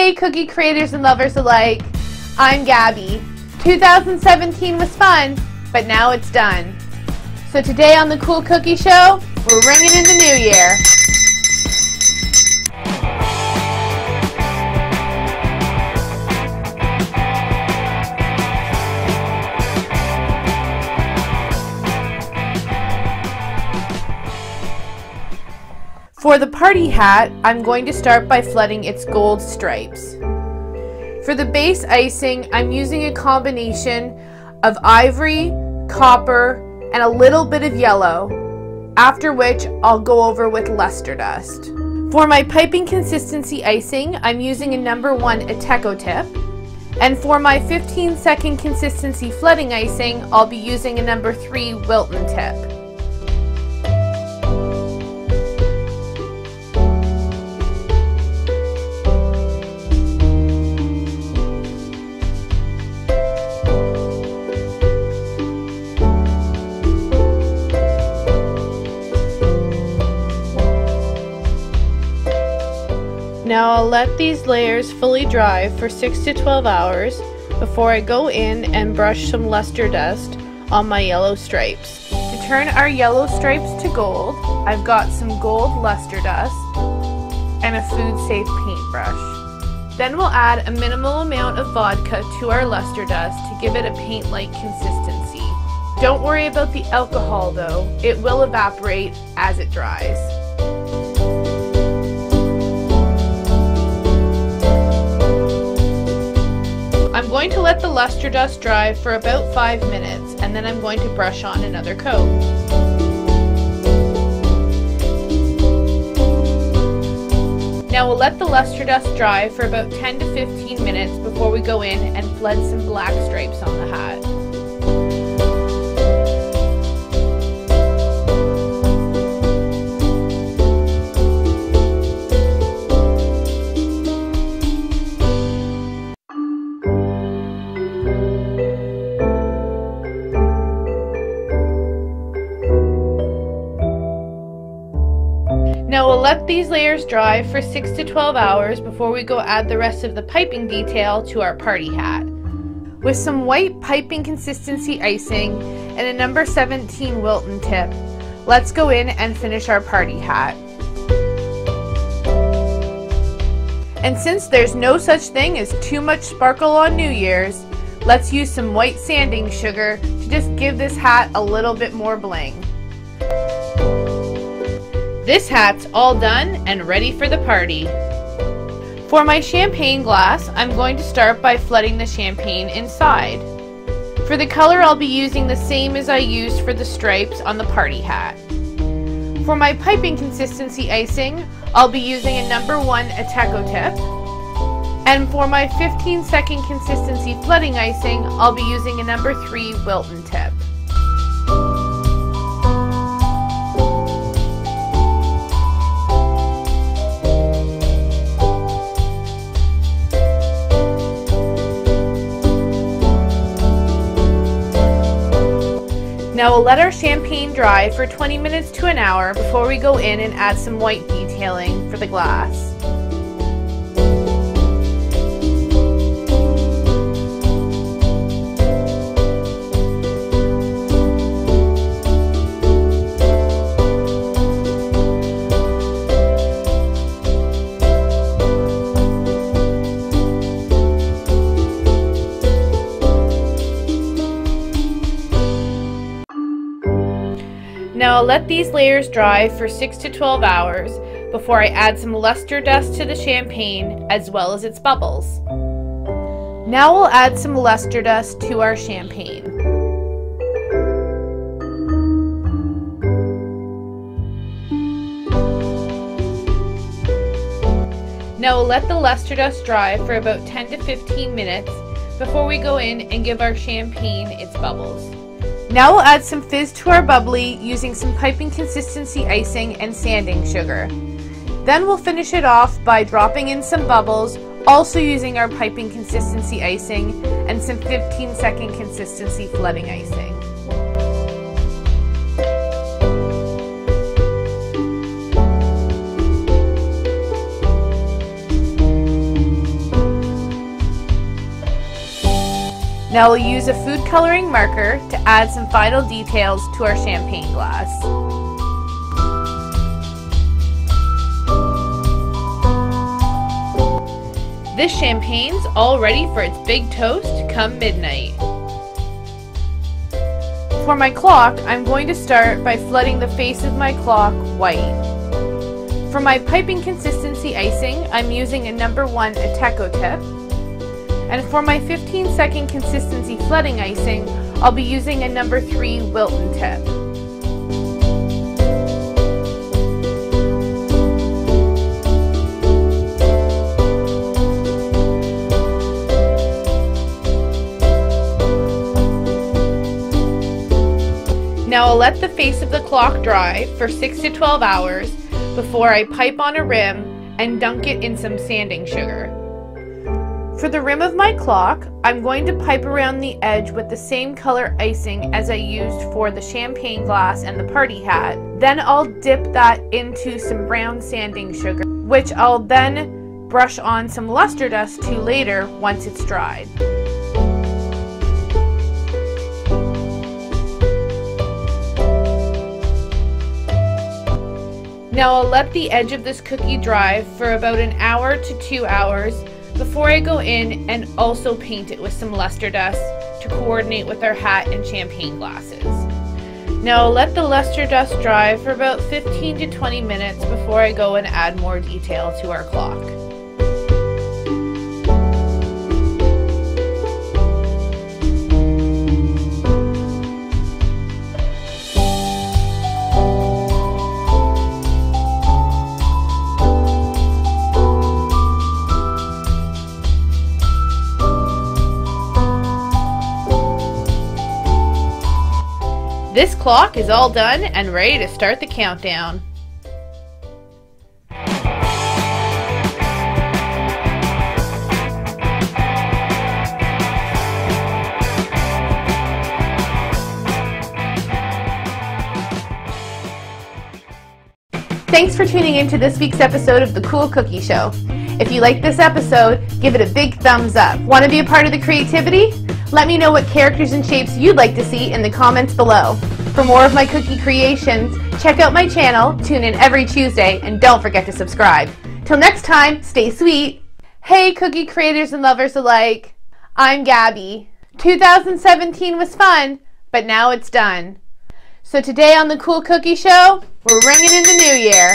Hey cookie creators and lovers alike, I'm Gabby. 2017 was fun, but now it's done. So today on the Cool Cookie Show, we're ringing in the new year. For the party hat, I'm going to start by flooding its gold stripes. For the base icing, I'm using a combination of ivory, copper, and a little bit of yellow, after which I'll go over with luster dust. For my piping consistency icing, I'm using a number 1 Ateco tip, and for my 15-second consistency flooding icing, I'll be using a number 3 Wilton tip. Now I'll let these layers fully dry for 6 to 12 hours before I go in and brush some luster dust on my yellow stripes. To turn our yellow stripes to gold, I've got some gold luster dust and a food safe paintbrush. Then we'll add a minimal amount of vodka to our luster dust to give it a paint-like consistency. Don't worry about the alcohol though, it will evaporate as it dries. I'm going to let the luster dust dry for about 5 minutes and then I'm going to brush on another coat. Now we'll let the luster dust dry for about 10 to 15 minutes before we go in and flood some black stripes on the hat. Now we'll let these layers dry for 6 to 12 hours before we go add the rest of the piping detail to our party hat. With some white piping consistency icing and a number 17 Wilton tip, let's go in and finish our party hat. And since there's no such thing as too much sparkle on New Year's, let's use some white sanding sugar to just give this hat a little bit more bling. This hat's all done and ready for the party. For my champagne glass, I'm going to start by flooding the champagne inside. For the color, I'll be using the same as I used for the stripes on the party hat. For my piping consistency icing, I'll be using a number 1 Ateco tip. And for my 15-second consistency flooding icing, I'll be using a number 3 Wilton tip. Now we'll let our champagne dry for 20 minutes to an hour before we go in and add some white detailing for the glass. Now I'll let these layers dry for 6 to 12 hours before I add some luster dust to the champagne as well as its bubbles. Now we'll add some luster dust to our champagne. Now we'll let the luster dust dry for about 10 to 15 minutes before we go in and give our champagne its bubbles. Now we'll add some fizz to our bubbly using some piping consistency icing and sanding sugar. Then we'll finish it off by dropping in some bubbles, also using our piping consistency icing and some 15-second consistency flooding icing. Now we'll use a food coloring marker to add some final details to our champagne glass. This champagne's all ready for its big toast come midnight. For my clock, I'm going to start by flooding the face of my clock white. For my piping consistency icing, I'm using a number 1 Ateco tip. And for my 15-second consistency flooding icing, I'll be using a number 3 Wilton tip. Now I'll let the face of the clock dry for 6 to 12 hours before I pipe on a rim and dunk it in some sanding sugar. For the rim of my clock, I'm going to pipe around the edge with the same color icing as I used for the champagne glass and the party hat. Then I'll dip that into some brown sanding sugar, which I'll then brush on some luster dust to later once it's dried. Now I'll let the edge of this cookie dry for about an hour to 2 hours before I go in and also paint it with some luster dust to coordinate with our hat and champagne glasses. Now I'll let the luster dust dry for about 15 to 20 minutes before I go and add more detail to our clock. This clock is all done and ready to start the countdown. Thanks for tuning in to this week's episode of The Cool Cookie Show. If you liked this episode, give it a big thumbs up. Want to be a part of the creativity? Let me know what characters and shapes you'd like to see in the comments below. For more of my cookie creations, check out my channel, tune in every Tuesday, and don't forget to subscribe. Till next time, stay sweet. Hey cookie creators and lovers alike, I'm Gabby. 2017 was fun, but now it's done. So today on The Cool Cookie Show, we're ringing in the new year.